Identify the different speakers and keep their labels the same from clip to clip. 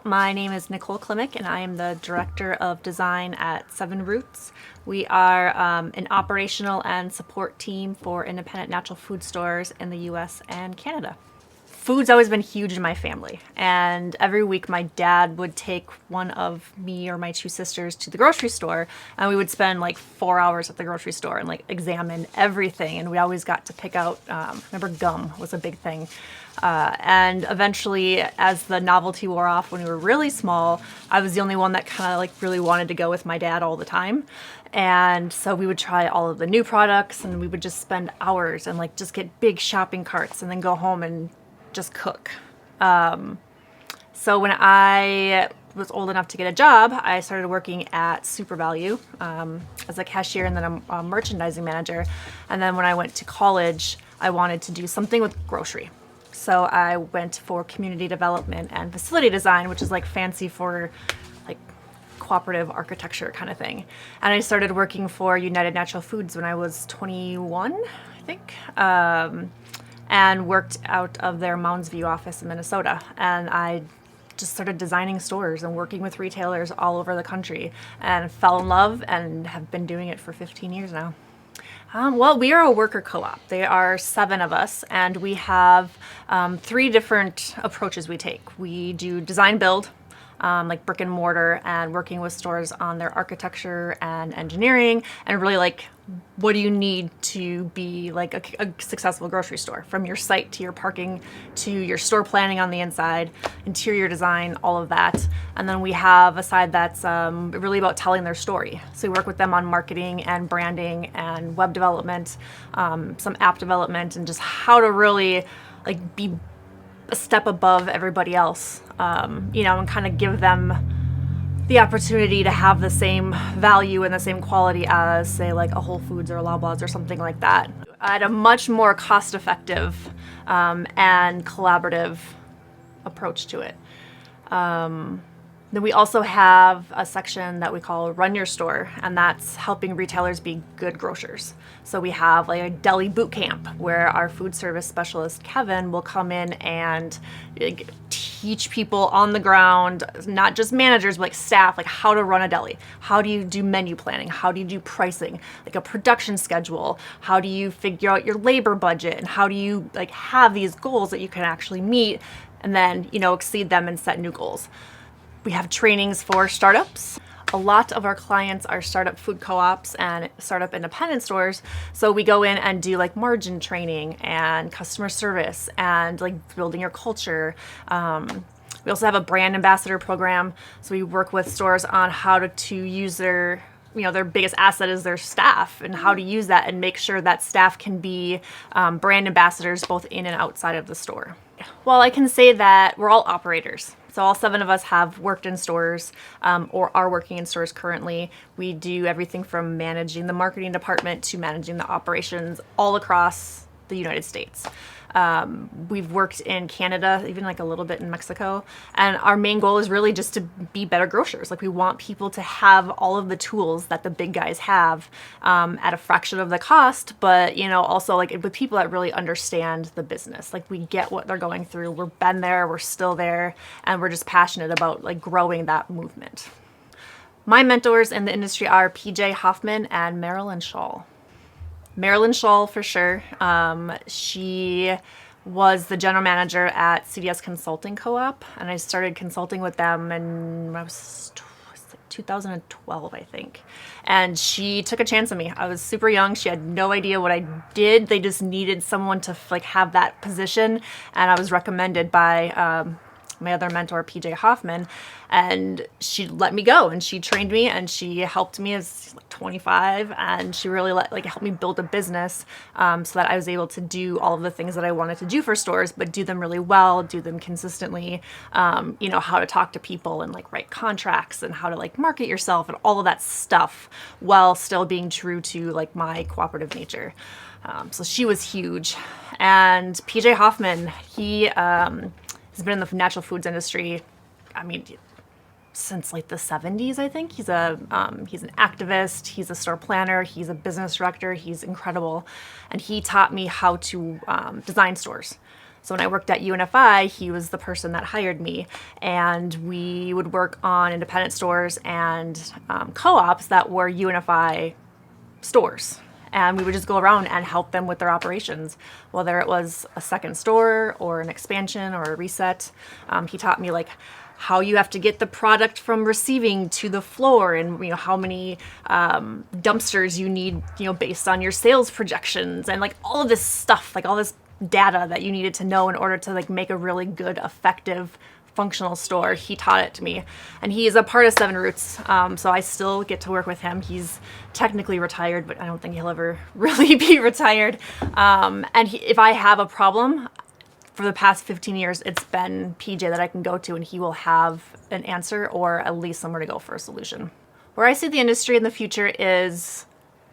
Speaker 1: Well, my name is Nicole Klimek, and I am the Director of Design at Seven Roots. We are an operational and support team for independent natural food stores in the US and Canada. Food's always been huge in my family, and every week my dad would take one of me or my two sisters to the grocery store, and we would spend like 4 hours at the grocery store and like examine everything. And we always got to pick out, remember gum was a big thing. And eventually, as the novelty wore off when we were really small, I was the only one that kind of like really wanted to go with my dad all the time. And so we would try all of the new products, and we would just spend hours and like just get big shopping carts and then go home and just cook. So when I was old enough to get a job, I started working at Super Value as a cashier and then a merchandising manager. And then when I went to college, I wanted to do something with grocery. So I went for community development and facility design, which is like fancy for like cooperative architecture kind of thing. And I started working for United Natural Foods when I was 21, I think. And worked out of their Mounds View office in Minnesota. And I just started designing stores and working with retailers all over the country and fell in love and have been doing it for 15 years now. Well, we are a worker co-op. There are 7 of us, and we have 3 different approaches we take. We do design build, like brick and mortar, and working with stores on their architecture and engineering, and really like what do you need to be like a successful grocery store, from your site to your parking to your store planning on the inside, interior design, all of that. And then we have a side that's really about telling their story. So we work with them on marketing and branding and web development, some app development, and just how to really like be a step above everybody else, and kind of give them the opportunity to have the same value and the same quality as, say, like a Whole Foods or a Loblaws or something like that, at a much more cost-effective and collaborative approach to it. Then we also have a section that we call Run Your Store, and that's helping retailers be good grocers. So we have like a deli boot camp where our food service specialist, Kevin, will come in and teach people on the ground, not just managers, but like staff, like how to run a deli. How do you do menu planning? How do you do pricing? Like a production schedule? How do you figure out your labor budget? And how do you like have these goals that you can actually meet and then, exceed them and set new goals? We have trainings for startups. A lot of our clients are startup food co-ops and startup independent stores. So we go in and do like margin training and customer service and like building your culture. We also have a brand ambassador program. So we work with stores on how to use their biggest asset is their staff, and how to use that and make sure that staff can be brand ambassadors both in and outside of the store. Well, I can say that we're all operators. So all 7 of us have worked in stores or are working in stores currently. We do everything from managing the marketing department to managing the operations all across the United States. We've worked in Canada, even like a little bit in Mexico. And our main goal is really just to be better grocers. Like we want people to have all of the tools that the big guys have at a fraction of the cost, but also like with people that really understand the business. Like we get what they're going through. We've been there, we're still there, and we're just passionate about like growing that movement. My mentors in the industry are PJ Hoffman and Marilyn Shaw. Marilyn Shaw for sure. She was the general manager at CDS Consulting Co-op, and I started consulting with them in 2012, I think. And she took a chance on me. I was super young. She had no idea what I did. They just needed someone to like have that position, and I was recommended by my other mentor, PJ Hoffman, and she let me go and she trained me and she helped me as like 25, and she really helped me build a business so that I was able to do all of the things that I wanted to do for stores, but do them really well, do them consistently, how to talk to people and like write contracts and how to like market yourself and all of that stuff while still being true to like my cooperative nature. So she was huge. And PJ Hoffman, he has been in the natural foods industry, since like the 70s, I think. He's an activist, he's a store planner, he's a business director, he's incredible. And he taught me how to design stores. So when I worked at UNFI, he was the person that hired me, and we would work on independent stores and co-ops that were UNFI stores. And we would just go around and help them with their operations, whether it was a second store or an expansion or a reset. He taught me like how you have to get the product from receiving to the floor, and how many dumpsters you need, based on your sales projections, and like all of this stuff, like all this data that you needed to know in order to like make a really good, effective, functional store. He taught it to me, and he is a part of Seven Roots, so I still get to work with him. He's technically retired, but I don't think he'll ever really be retired. If I have a problem, for the past 15 years, it's been PJ that I can go to, and he will have an answer or at least somewhere to go for a solution. Where I see the industry in the future is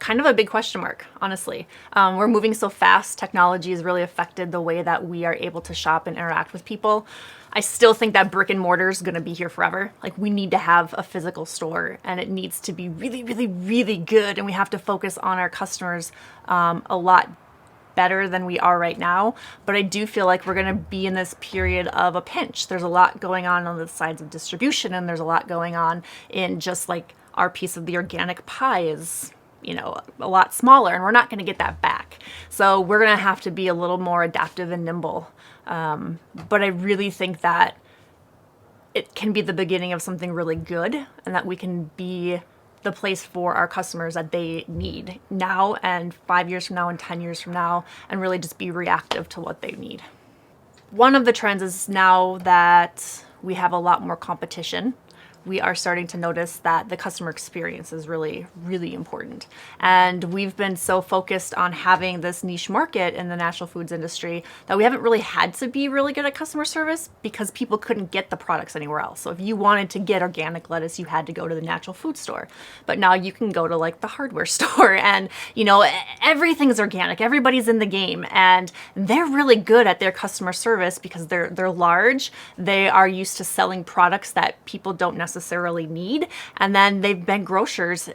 Speaker 1: kind of a big question mark, honestly. We're moving so fast. Technology has really affected the way that we are able to shop and interact with people. I still think that brick and mortar is going to be here forever. Like, we need to have a physical store, and it needs to be really, really, really good. And we have to focus on our customers a lot better than we are right now. But I do feel like we're going to be in this period of a pinch. There's a lot going on the sides of distribution, and there's a lot going on in just like our piece of the organic pie is a lot smaller, and we're not going to get that back. So we're going to have to be a little more adaptive and nimble. But I really think that it can be the beginning of something really good, and that we can be the place for our customers that they need now and 5 years from now and 10 years from now, and really just be reactive to what they need. One of the trends is now that we have a lot more competition, we are starting to notice that the customer experience is really, really important. And we've been so focused on having this niche market in the natural foods industry that we haven't really had to be really good at customer service, because people couldn't get the products anywhere else. So if you wanted to get organic lettuce, you had to go to the natural food store. But now you can go to like the hardware store, and everything's organic. Everybody's in the game, and they're really good at their customer service because they're large. They are used to selling products that people don't necessarily need, and then they've been grocers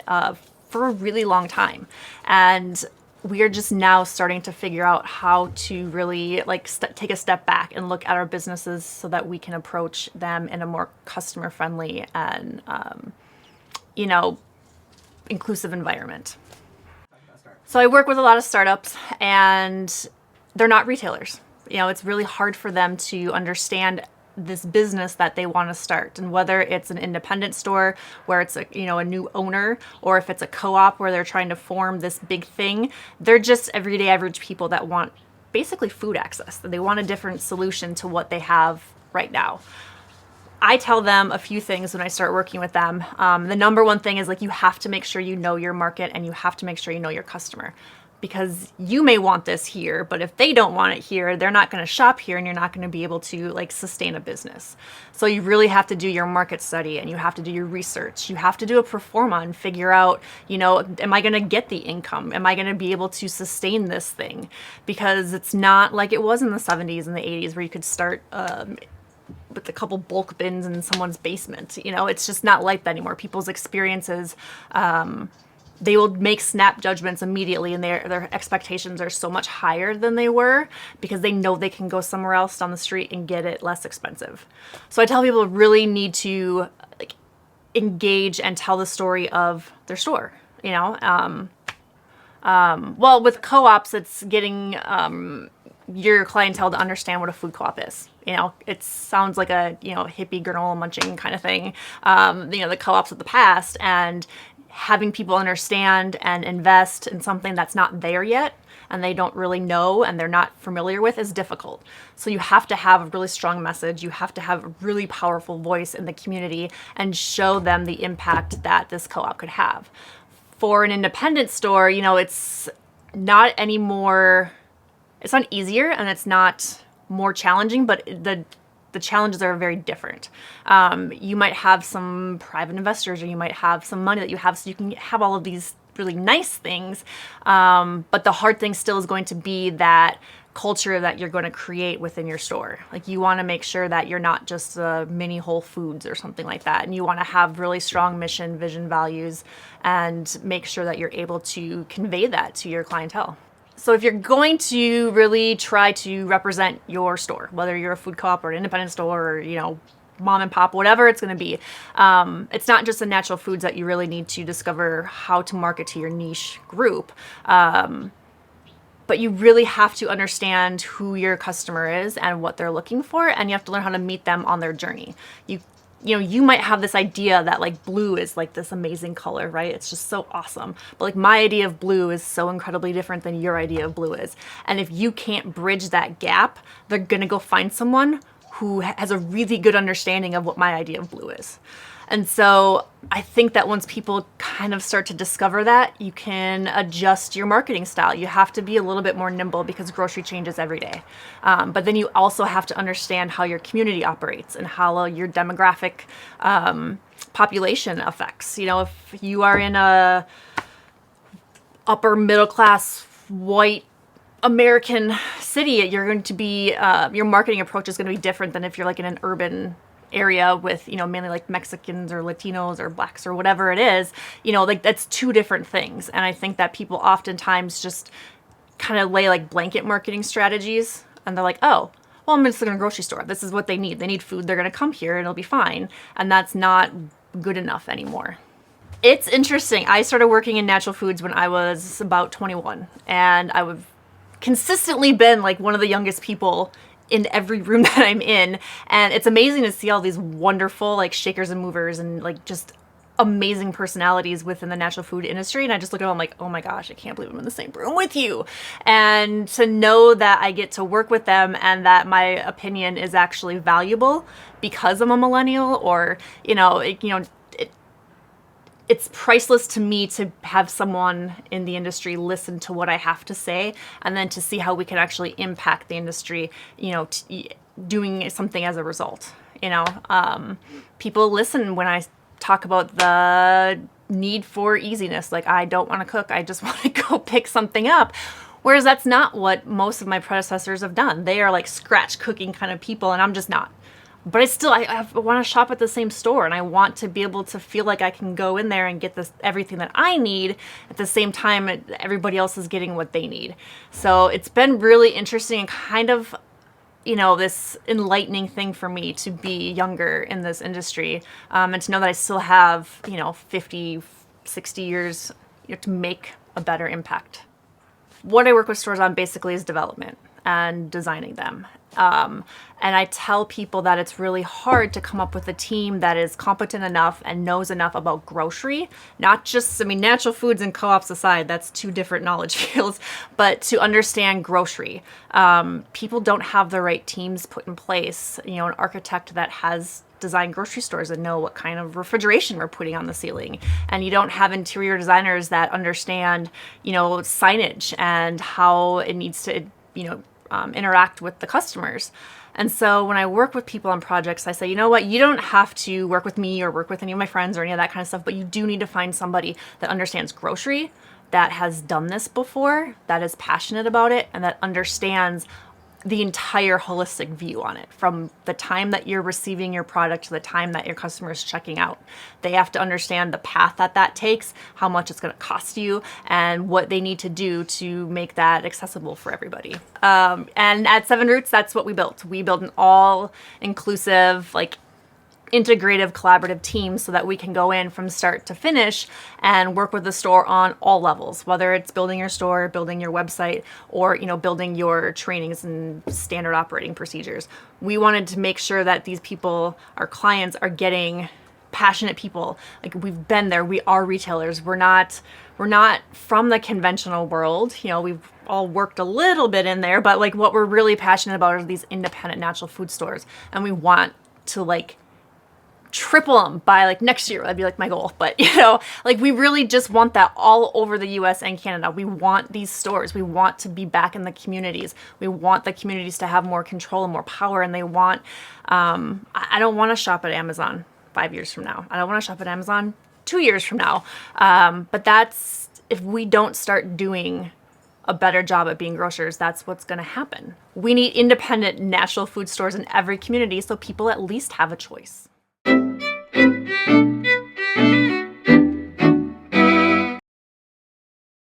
Speaker 1: for a really long time, and we are just now starting to figure out how to really take a step back and look at our businesses so that we can approach them in a more customer friendly and inclusive environment. So I work with a lot of startups, and they're not retailers. It's really hard for them to understand this business that they want to start, and whether it's an independent store where it's a new owner, or if it's a co-op where they're trying to form this big thing, they're just everyday average people that want basically food access. They want a different solution to what they have right now. I tell them a few things when I start working with them. The number one thing is you have to make sure you know your market, and you have to make sure you know your customer. Because you may want this here, but if they don't want it here, they're not going to shop here, and you're not going to be able to sustain a business. So you really have to do your market study, and you have to do your research. You have to do a pro forma and figure out, am I going to get the income? Am I going to be able to sustain this thing? Because it's not like it was in the 70s and the 80s where you could start with a couple bulk bins in someone's basement. It's just not like that anymore. People's experiences, they will make snap judgments immediately, and their expectations are so much higher than they were because they know they can go somewhere else down the street and get it less expensive. So I tell people really need to engage and tell the story of their store. Well, with co-ops, it's getting your clientele to understand what a food co-op is. It sounds like a hippie granola munching kind of thing. The co-ops of the past, and having people understand and invest in something that's not there yet, and they don't really know and they're not familiar with, is difficult. So you have to have a really strong message. You have to have a really powerful voice in the community and show them the impact that this co-op could have. For an independent store, it's not anymore, it's not easier, and it's not more challenging, but the challenges are very different. You might have some private investors, or you might have some money that you have, so you can have all of these really nice things. But the hard thing still is going to be that culture that you're going to create within your store. You want to make sure that you're not just a mini Whole Foods or something like that. And you want to have really strong mission, vision, values, and make sure that you're able to convey that to your clientele. So if you're going to really try to represent your store, whether you're a food co-op or an independent store or, mom and pop, whatever it's going to be, it's not just the natural foods that you really need to discover how to market to your niche group. But you really have to understand who your customer is and what they're looking for, and you have to learn how to meet them on their journey. You might have this idea that like blue is like this amazing color, right? It's just so awesome. But like my idea of blue is so incredibly different than your idea of blue is. And if you can't bridge that gap, they're gonna go find someone who has a really good understanding of what my idea of blue is. And so I think that once people kind of start to discover that, you can adjust your marketing style. You have to be a little bit more nimble because grocery changes every day. But then you also have to understand how your community operates and how your demographic population affects. If you are in a upper middle class white American city, you're going to be your marketing approach is going to be different than if you're like in an urban area with mainly like Mexicans or Latinos or blacks or whatever it is. Like that's two different things. And I think that people oftentimes just kind of lay like blanket marketing strategies, and they're like, oh, well, I'm just in a grocery store, this is what they need food, they're going to come here and it'll be fine. And that's not good enough anymore. It's interesting. I started working in natural foods when I was about 21, and I've consistently been like one of the youngest people in every room that I'm in. And it's amazing to see all these wonderful like shakers and movers and like just amazing personalities within the natural food industry. And I just look at them like, oh my gosh, I can't believe I'm in the same room with you. And to know that I get to work with them and that my opinion is actually valuable because I'm a millennial, or, it's priceless to me to have someone in the industry listen to what I have to say, and then to see how we can actually impact the industry, doing something as a result. People listen when I talk about the need for easiness. Like, I don't want to cook, I just want to go pick something up. Whereas that's not what most of my predecessors have done. They are like scratch cooking kind of people, and I'm just not. But I want to shop at the same store, and I want to be able to feel like I can go in there and get everything that I need at the same time everybody else is getting what they need. So it's been really interesting and kind of, this enlightening thing for me to be younger in this industry, and to know that I still have, 50, 60 years to make a better impact. What I work with stores on basically is development and designing them. And I tell people that it's really hard to come up with a team that is competent enough and knows enough about grocery, not just, natural foods and co-ops aside, that's two different knowledge fields, but to understand grocery. People don't have the right teams put in place. An architect that has designed grocery stores and know what kind of refrigeration we're putting on the ceiling. And you don't have interior designers that understand, signage and how it needs to, interact with the customers. And so when I work with people on projects, I say, you know what, you don't have to work with me or work with any of my friends or any of that kind of stuff, but you do need to find somebody that understands grocery, that has done this before, that is passionate about it, and that understands the entire holistic view on it, from the time that you're receiving your product to the time that your customer is checking out. They have to understand the path that takes, how much it's going to cost you, and what they need to do to make that accessible for everybody. And at Seven Roots, that's what we built. We built an all-inclusive, integrative, collaborative team so that we can go in from start to finish and work with the store on all levels, whether it's building your store, building your website, or building your trainings and standard operating procedures. We wanted to make sure that these people, our clients, are getting passionate people. Like, we've been there. We are retailers. We're not from the conventional world. We've all worked a little bit in there, but what we're really passionate about are these independent natural food stores, and we want to triple them by next year. That'd be my goal. But we really just want that all over the US and Canada. We want these stores. We want to be back in the communities. We want the communities to have more control and more power. And they want, I don't want to shop at Amazon 5 years from now. I don't want to shop at Amazon 2 years from now. But that's, if we don't start doing a better job at being grocers, that's what's going to happen. We need independent natural food stores in every community so people at least have a choice.